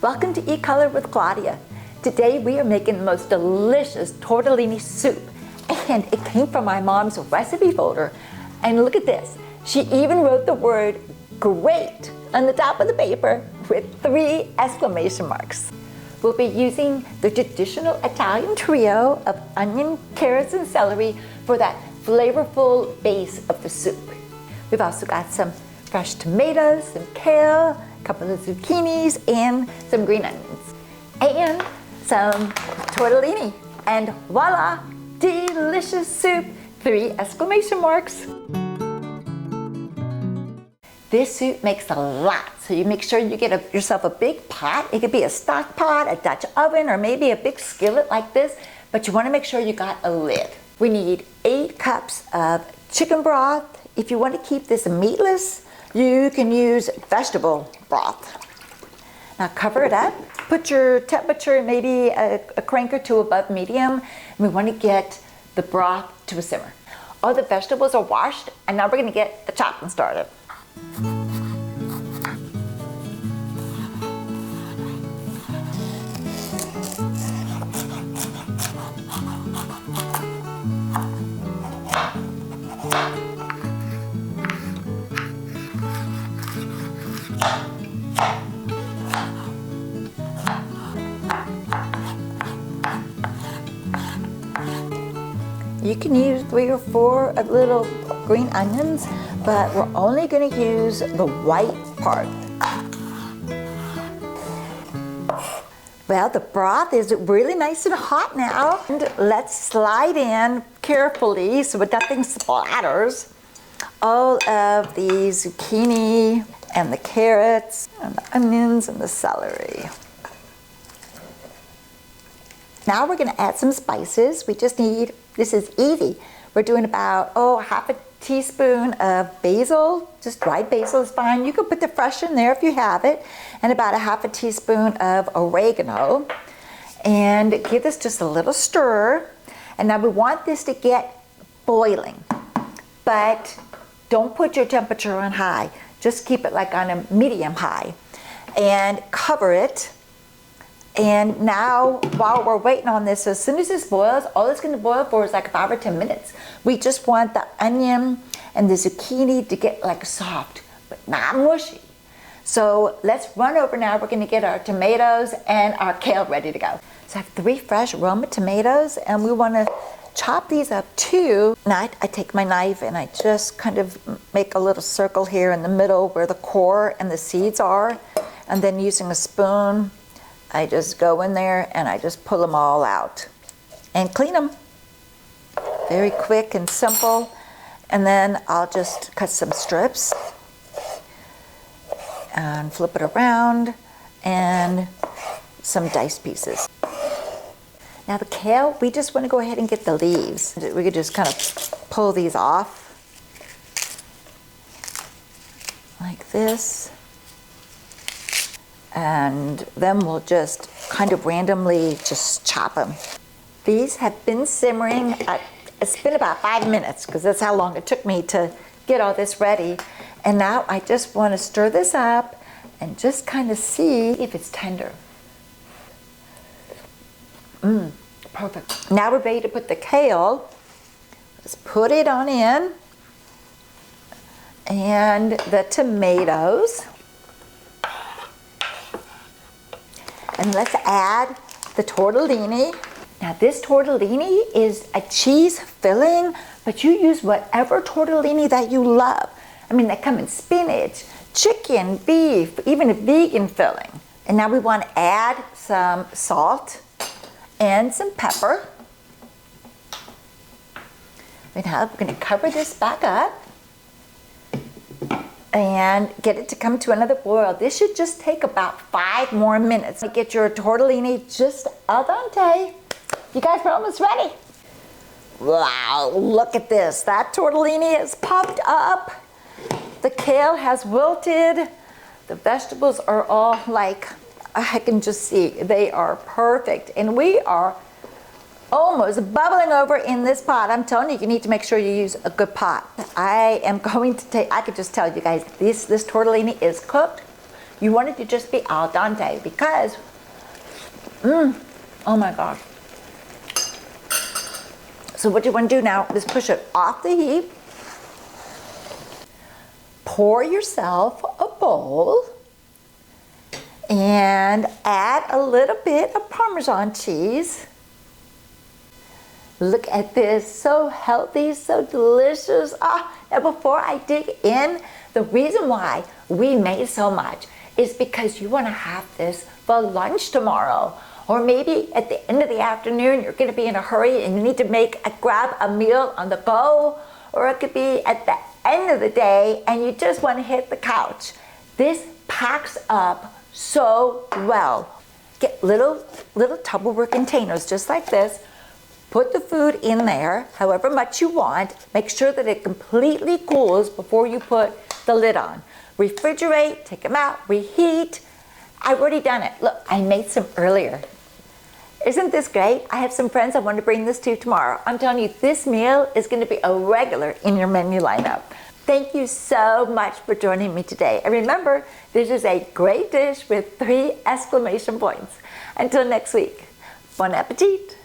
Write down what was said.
Welcome to Eat Color with Claudia. Today we are making the most delicious tortellini soup, and it came from my mom's recipe folder. And look at this, she even wrote the word great on the top of the paper with 3 exclamation marks. We'll be using the traditional Italian trio of onion, carrots, and celery for that flavorful base of the soup. We've also got some fresh tomatoes, some kale, a couple of zucchinis, and some green onions, and some tortellini. And voila, delicious soup, 3 exclamation marks. This soup makes a lot, so you make sure you get yourself a big pot. It could be a stock pot, a Dutch oven, or maybe a big skillet like this, but you want to make sure you got a lid. We need 8 cups of chicken broth. If you want to keep this meatless, you can use vegetable broth. Now cover it up. Put your temperature maybe a crank or 2 above medium. And we want to get the broth to a simmer. All the vegetables are washed, and now we're going to get the chopping started. You can use 3 or 4 little green onions, but we're only going to use the white part. Well, the broth is really nice and hot now. And let's slide in carefully so nothing splatters all of the zucchini and the carrots and the onions and the celery. Now we're going to add some spices. We just need, this is easy. We're doing about, half a teaspoon of basil. Just dried basil is fine. You can put the fresh in there if you have it. And about a half a teaspoon of oregano. And give this just a little stir. And now we want this to get boiling. But don't put your temperature on high. Just keep it like on a medium high. And cover it. And now, while we're waiting on this, as soon as this boils, all it's going to boil for is like 5 or 10 minutes. We just want the onion and the zucchini to get like soft, but not mushy. So let's run over now. We're going to get our tomatoes and our kale ready to go. So I have 3 fresh Roma tomatoes, and we want to chop these up too. Now I take my knife and I just kind of make a little circle here in the middle where the core and the seeds are. And then using a spoon, I just go in there and I just pull them all out and clean them. Very quick and simple. And then I'll just cut some strips and flip it around, and some diced pieces. Now the kale, we just want to go ahead and get the leaves. We could just kind of pull these off like this. And then we'll just kind of randomly just chop them. These have been simmering it's been about 5 minutes, because that's how long it took me to get all this ready. And now I just want to stir this up and just kind of see if it's tender. Perfect. Now we're ready to put the kale. Let's put it on in. And the tomatoes. And let's add the tortellini. Now this tortellini is a cheese filling, but you use whatever tortellini that you love. I mean, they come in spinach, chicken, beef, even a vegan filling. And now we want to add some salt and some pepper. And now we're going to cover this back up and get it to come to another boil. This should just take about 5 more minutes to get your tortellini just al dente. You guys are almost ready. Wow, look at this. That tortellini is puffed up. The kale has wilted. The vegetables are all like, I can just see, they are perfect. And we are almost bubbling over in this pot. I'm telling you, you need to make sure you use a good pot. I am going to take, I could just tell you guys, this tortellini is cooked. You want it to just be al dente because, oh my gosh. So what you want to do now is push it off the heat. Pour yourself a bowl and add a little bit of Parmesan cheese. Look at this, so healthy, so delicious. Now before I dig in, the reason why we made so much is because you want to have this for lunch tomorrow. Or maybe at the end of the afternoon, you're going to be in a hurry and you need to grab a meal on the go. Or it could be at the end of the day and you just want to hit the couch. This packs up so well. Get little Tupperware containers just like this. Put the food in there, however much you want. Make sure that it completely cools before you put the lid on. Refrigerate, take them out, reheat. I've already done it. Look, I made some earlier. Isn't this great? I have some friends I want to bring this to tomorrow. I'm telling you, this meal is going to be a regular in your menu lineup. Thank you so much for joining me today. And remember, this is a great dish with 3 exclamation points. Until next week, bon appetit.